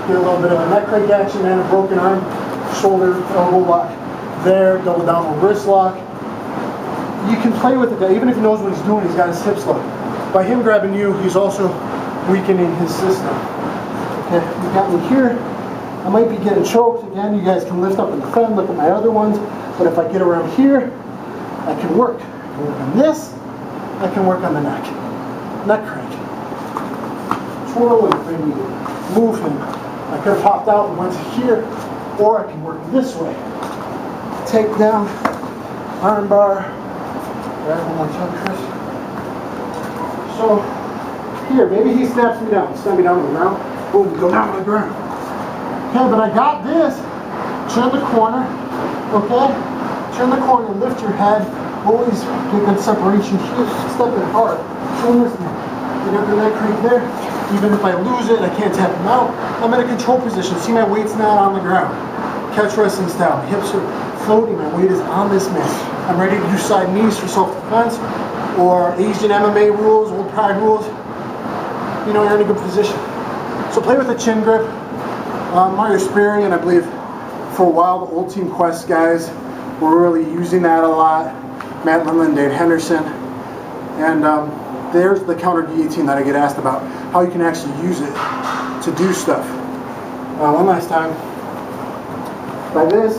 get a little bit of a neck crank action and a broken arm, shoulder, elbow lock there, double down wrist lock. You can play with the guy, even if he knows what he's doing, he's got his hips locked. By him grabbing you, he's also weakening his system. Okay, you got me here. I might be getting choked. Again, you guys can lift up and defend, look at my other ones. But if I get around here, I can work. I can work on this, I can work on the neck. Neck crank. Twirl him if I need it. Move him. I could have popped out and went to here, or I can work this way. Take down, arm bar. Grab one more time, Chris. So, here, maybe he snaps me down. Snap me down on the ground. Boom, go down on the ground. Okay, but I got this. Turn the corner. Okay? Turn the corner, lift your head. Always get good separation here. Step in hard. Turn this man. You got the leg crank there. Even if I lose it, I can't tap him out. I'm in a control position. See, my weight's not on the ground. Catch wrestling style. My hips are floating. My weight is on this man. I'm ready to do side knees for self-defense, or Asian MMA rules, old pride rules. You know, you're in a good position. So play with the chin grip. Mario Sperry, and I believe for a while the old Team Quest guys were really using that a lot. Matt Lindland, Dave Henderson. And there's the counter guillotine that I get asked about, how you can actually use it to do stuff. One last time. By this,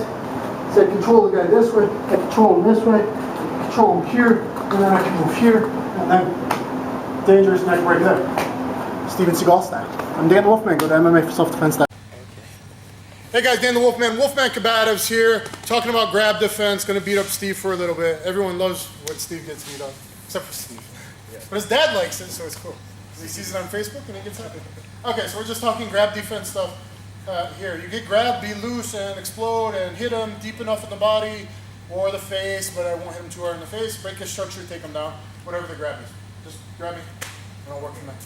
so I control the guy this way, I control him this way, I control him here, and then I can move here, and then dangerous neck break there. Steven Seagal style. I'm Dan the Wolfman, go to MMA for self-defense. Hey guys, Dan the Wolfman, Wolfman Combatives here, talking about grab defense, gonna beat up Steve for a little bit. Everyone loves what Steve gets beat up, except for Steve. Yeah. But his dad likes it, so it's cool. He sees it on Facebook and he gets happy. Okay, so we're just talking grab defense stuff. Here, you get grabbed, be loose, and explode, and hit him deep enough in the body or the face, but I won't hit him too hard in the face. Break his structure, take him down, whatever the grab is. Just grab me, and I'll work from there.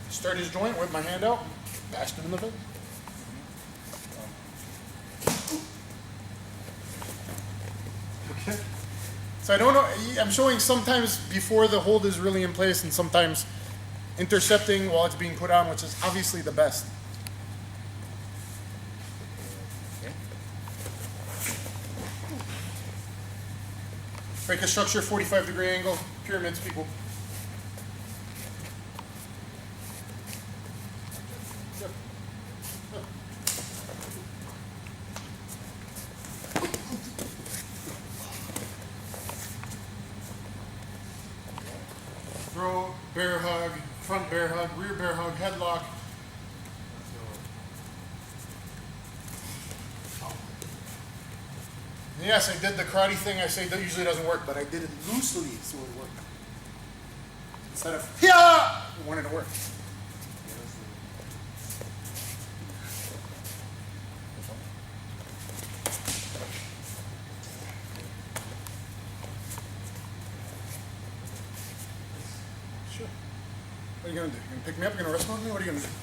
Start his joint, whip my hand out, bashed him in the face. Okay. So I don't know, I'm showing sometimes before the hold is really in place and sometimes intercepting while it's being put on, which is obviously the best. Break a structure, 45-degree angle, pyramids, people. Throw, bear hug, front bear hug, rear bear hug, headlock. And yes, I did the karate thing I say that usually doesn't work, but I did it loosely so it worked. Instead of, yeah, I wanted to work. Sure. What are you going to do? You going to pick me up? You going to wrestle with me? What are you going to do?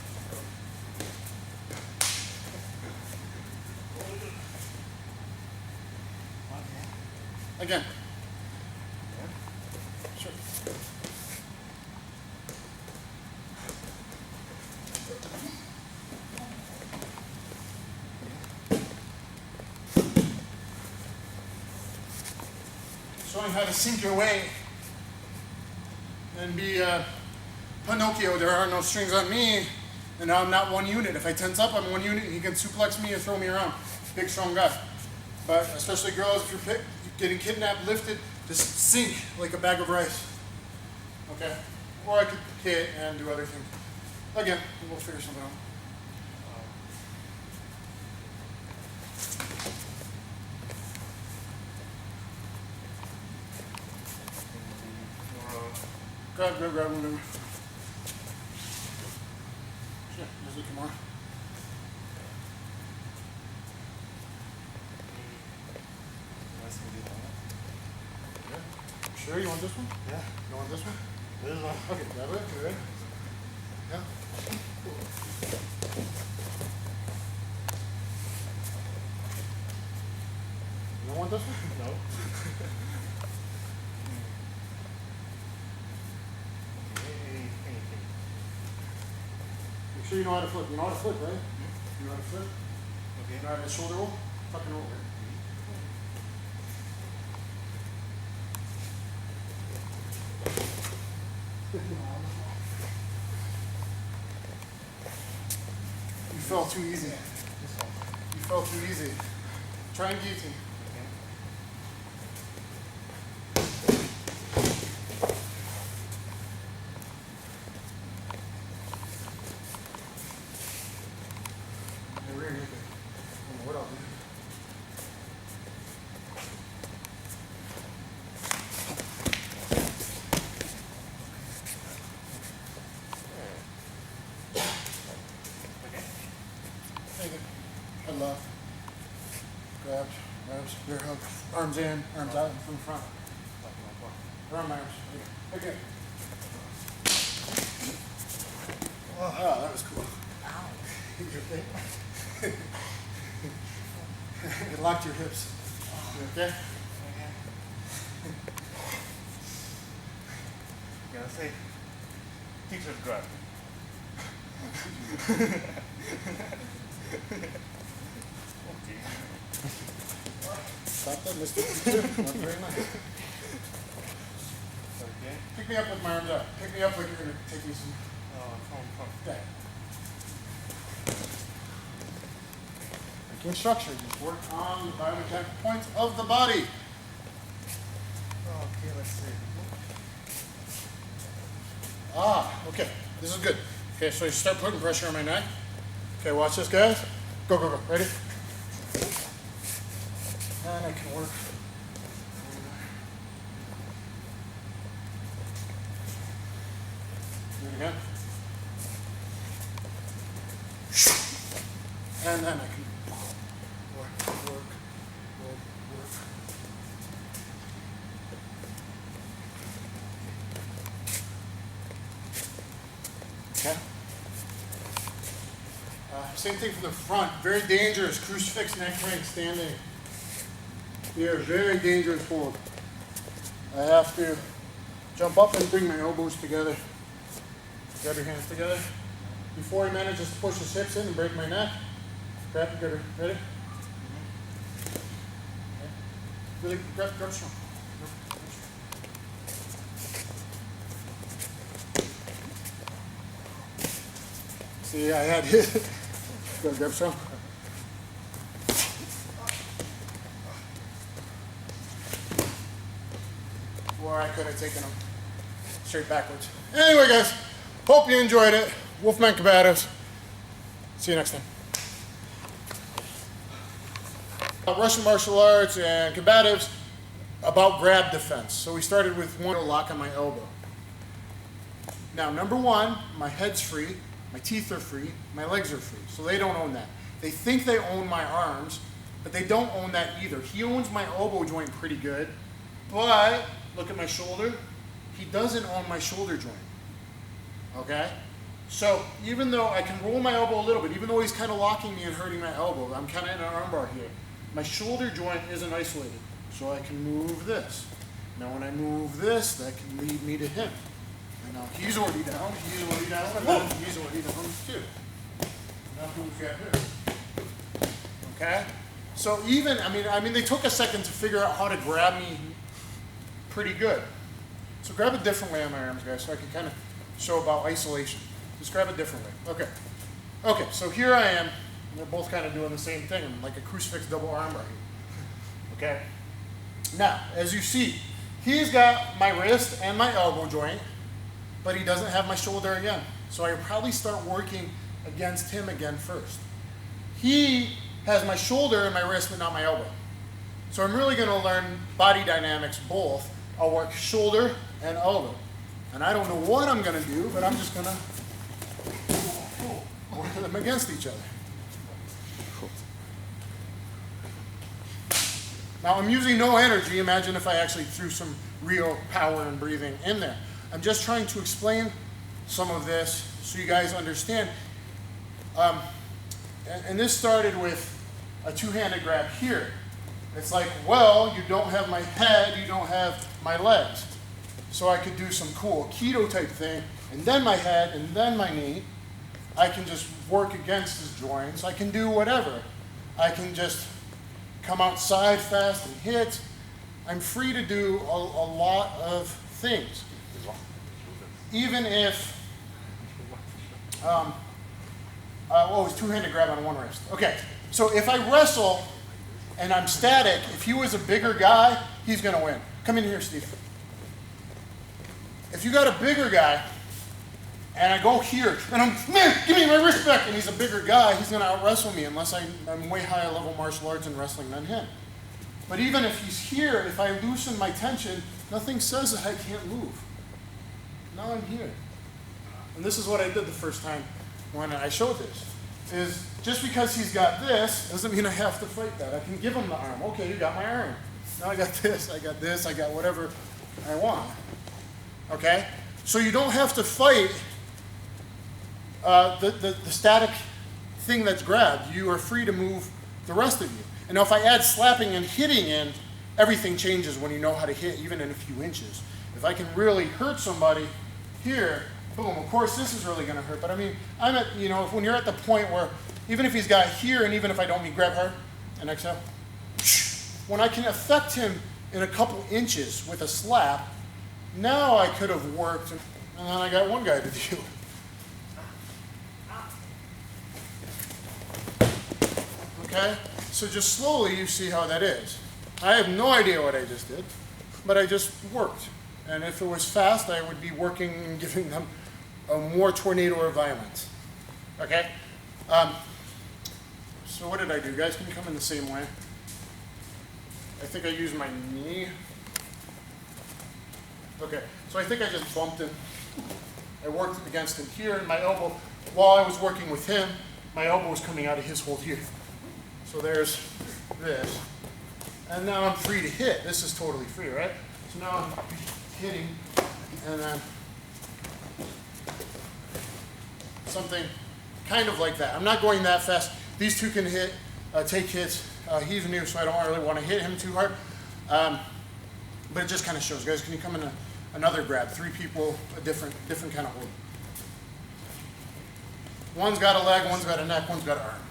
Again. Sure. Showing how to sink your way and be Pinocchio. There are no strings on me, and now I'm not one unit. If I tense up, I'm one unit. He can suplex me and throw me around. Big, strong guy. But especially girls, if you're getting kidnapped, lifted, just sink like a bag of rice. Okay? Or I could hit and do other things. Again, we'll figure something out. Grab, whatever. Sure, there's a more. Sure, you want this one? Yeah. You want this one? This one. Okay, grab it. You ready? Yeah. You don't want this one? No. Make sure you know how to flip. You know how to flip, right? You know how to flip? Okay. You know how to shoulder roll? Fucking roll, right? You fell too easy. You fell too easy. Try and guillotine. What else? Headlock. Grabs, rear hug. Arms in, arms out from the front. Around my arms. Again. Oh, that was cool. Ow. You okay? It locked your hips. You okay? Gonna say, teacher's grab. Okay. Stop that, Mr. Teacher. Not very nice. Okay. Pick me up with my arms out. Pick me up like you're going to take me some. Come. Okay. Making structure. Just work on the biomechanical points of the body. Okay, let's see. Ah, okay. This is good. Okay, so you start putting pressure on my neck. Okay, watch this, guys. Go, go, go. Ready? And I can work. Do it again. And then I can work. Okay. Same thing from the front. Very dangerous. Crucifix neck crank standing. Here, very dangerous hold. I have to jump up and bring my elbows together. Grab your hands together. Before he manages to push his hips in and break my neck, grab it, get her. Ready? Okay. Really grab strong. See, I had hit. Go grab some. Or I could have taken them straight backwards. Anyway, guys, hope you enjoyed it. Wolfman Combatives. See you next time. Russian martial arts and combatives about grab defense. So we started with one lock on my elbow. Now, number one, my head's free, my teeth are free, my legs are free. So they don't own that. They think they own my arms, but they don't own that either. He owns my elbow joint pretty good, but look at my shoulder. He doesn't own my shoulder joint. Okay? So even though I can roll my elbow a little bit, even though he's kind of locking me and hurting my elbow, I'm kind of in an armbar here. My shoulder joint isn't isolated, so I can move this. Now when I move this, that can lead me to him. And now he's already down, and then he's already down too. Now who's got here? Okay? So even, I mean, they took a second to figure out how to grab me pretty good. So grab a different way on my arms, guys, so I can kind of show about isolation. Just grab it differently. Okay. Okay, so here I am. They're both kind of doing the same thing. I'm like a crucifix double armbar here. Okay? Now, as you see, he's got my wrist and my elbow joint, but he doesn't have my shoulder again. So I probably start working against him again first. He has my shoulder and my wrist, but not my elbow. So I'm really going to learn body dynamics both. I'll work shoulder and elbow. And I don't know what I'm going to do, but I'm just going to work them against each other. Now I'm using no energy. Imagine if I actually threw some real power and breathing in there. I'm just trying to explain some of this so you guys understand. And this started with a two-handed grab here. It's like, well, you don't have my head, you don't have my legs. So I could do some cool keto type thing, and then my head, and then my knee. I can just work against his joints. I can do whatever. I can just come outside fast and hit. I'm free to do a lot of things. Even if, it's two-handed grab on one wrist. Okay, so if I wrestle and I'm static, if he was a bigger guy, he's gonna win. Come in here, Steve. If you got a bigger guy, and I go here, and man, give me my wrist back, and he's a bigger guy, he's gonna out-wrestle me unless I'm way higher level martial arts and wrestling than him. But even if he's here, if I loosen my tension, nothing says that I can't move. Now I'm here. And this is what I did the first time when I showed this, is just because he's got this, doesn't mean I have to fight that. I can give him the arm. Okay, you got my arm. Now I got this, I got whatever I want. Okay? So you don't have to fight the static thing that's grabbed. You are free to move the rest of you. And now if I add slapping and hitting in, everything changes when you know how to hit, even in a few inches. If I can really hurt somebody here, boom, of course this is really gonna hurt. But I mean, I'm at, when you're at the point where, even if he's got here, and even if I don't mean grab hard, and exhale, when I can affect him in a couple inches with a slap, now I could have worked, and then I got one guy to deal with. Okay? So just slowly you see how that is. I have no idea what I just did, but I just worked. And if it was fast, I would be working and giving them a more tornado of violence. Okay? So what did I do? Guys, can you come in the same way? I think I used my knee. Okay, so I think I just bumped him. I worked against him here, and my elbow, while I was working with him, my elbow was coming out of his hold here. So there's this. And now I'm free to hit. This is totally free, right? So now I'm hitting, and then something kind of like that. I'm not going that fast. These two can hit, take hits. He's new, so I don't really want to hit him too hard. But it just kind of shows. Guys, can you come in another grab? 3 people, a different kind of hold. One's got a leg, one's got a neck, one's got an arm.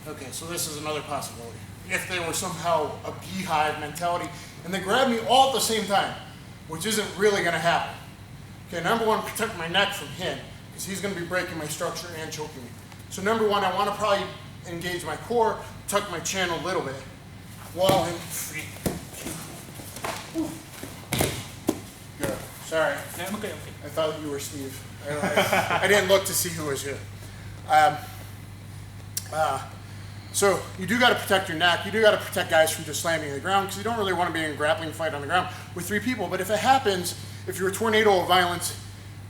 Okay, so this is another possibility. If they were somehow a beehive mentality, and they grab me all at the same time, which isn't really going to happen. Okay, number one, protect my neck from him. because he's going to be breaking my structure and choking me. So number one, I want to probably engage my core, tuck my chin a little bit while I'm free. Good. Sorry. No, I'm okay. I thought you were Steve. I didn't look to see who was here. So you do got to protect your neck. You do got to protect guys from just slamming to the ground, because you don't really want to be in a grappling fight on the ground with 3 people. But if it happens, if you're a tornado of violence,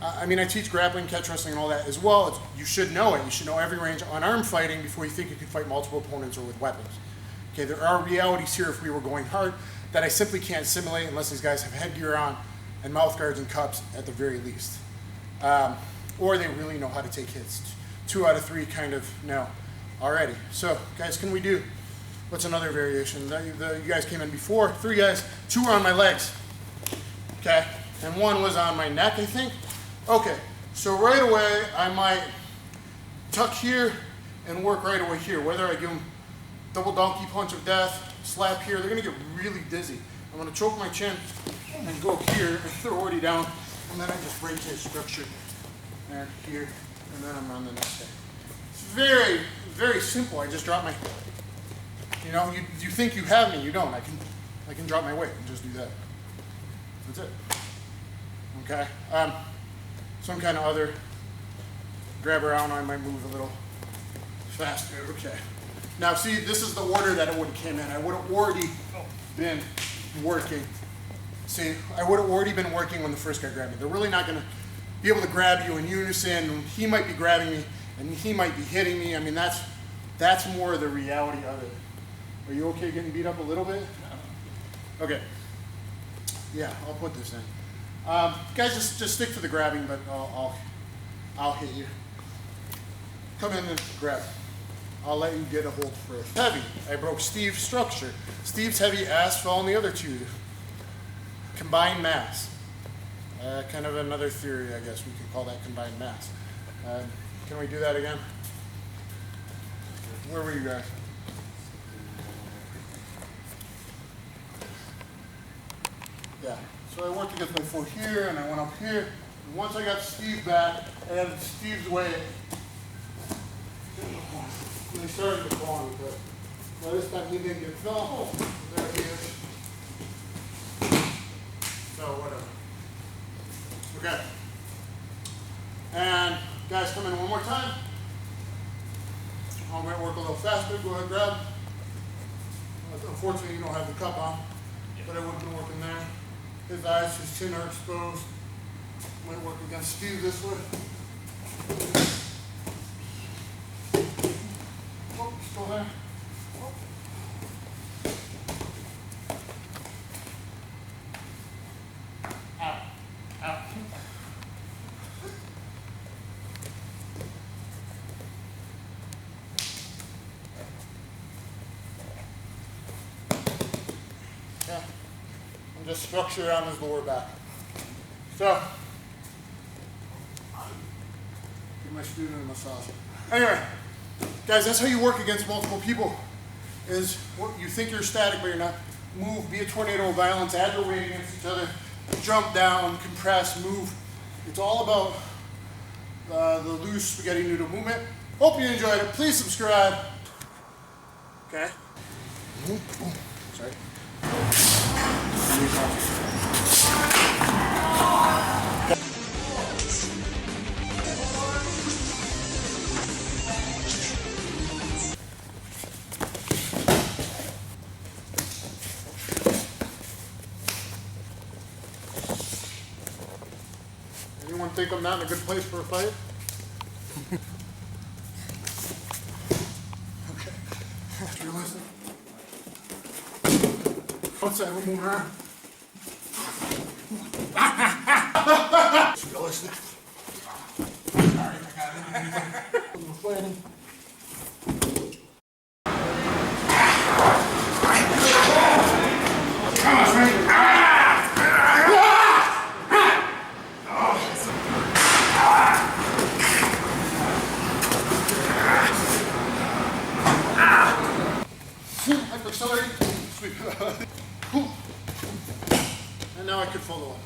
I mean, I teach grappling, catch wrestling, and all that as well. You should know it. You should know every range of unarmed fighting before you think you can fight multiple opponents or with weapons. Okay, there are realities here if we were going hard that I simply can't simulate unless these guys have headgear on and mouth guards and cups at the very least. Or they really know how to take hits. 2 out of 3 kind of know already. So, guys, can we do, what's another variation? You guys came in before, 3 guys, 2 were on my legs, okay? And 1 was on my neck, I think. Okay, so right away, I might tuck here and work right away here. Whether I give them double donkey punch of death, slap here, they're gonna get really dizzy. I'm gonna choke my chin and go here and throw already down, and then I just break his structure and here, and then I'm on the next guy. It's very, very simple. I just drop my, you know, you think you have me, you don't. I can drop my weight and just do that. That's it. Okay. Some kind of other grab around, I might move a little faster. Okay. Now see, this is the order that it would have came in. I would have already been working. See, I would have already been working when the first guy grabbed me. They're really not going to be able to grab you in unison. He might be grabbing me and he might be hitting me. I mean, that's more the reality of it. Are you okay getting beat up a little bit? Okay. Yeah, I'll put this in. Guys, just stick to the grabbing, but I'll hit you. Come in and grab. I'll let you get a hold first. Heavy. I broke Steve's structure. Steve's heavy ass fell on the other 2. Combined mass. Kind of another theory, I guess we could call that combined mass. Can we do that again? Where were you guys? Yeah. So I worked against my foot here, and I went up here. And once I got Steve back, I added Steve's weight. And they started to fall me, but by this time he didn't get fell. Oh, there he is. So whatever. Okay. And guys, come in one more time. I might work a little faster. Go ahead, grab. Unfortunately, you don't have the cup on, but I would have been working there. His eyes, his chin are exposed. Might work against Steve this way. Oh, still there. Oh. Out. Out. Yeah. I'm just structure on his lower back. So, give my student a massage. Anyway, guys, that's how you work against multiple people. Is you think you're static, but you're not. Move, be a tornado of violence, add your weight against each other, jump down, compress, move. It's all about the loose spaghetti noodle movement. Hope you enjoyed it. Please subscribe. Okay. Sorry. Anyone think I'm not in a good place for a fight? Okay. After you listen. What's that? We're moving around. Realistic. Sorry, I got it. I'm fighting. Come on, man. Accelerate. Sweep. And now I could follow up.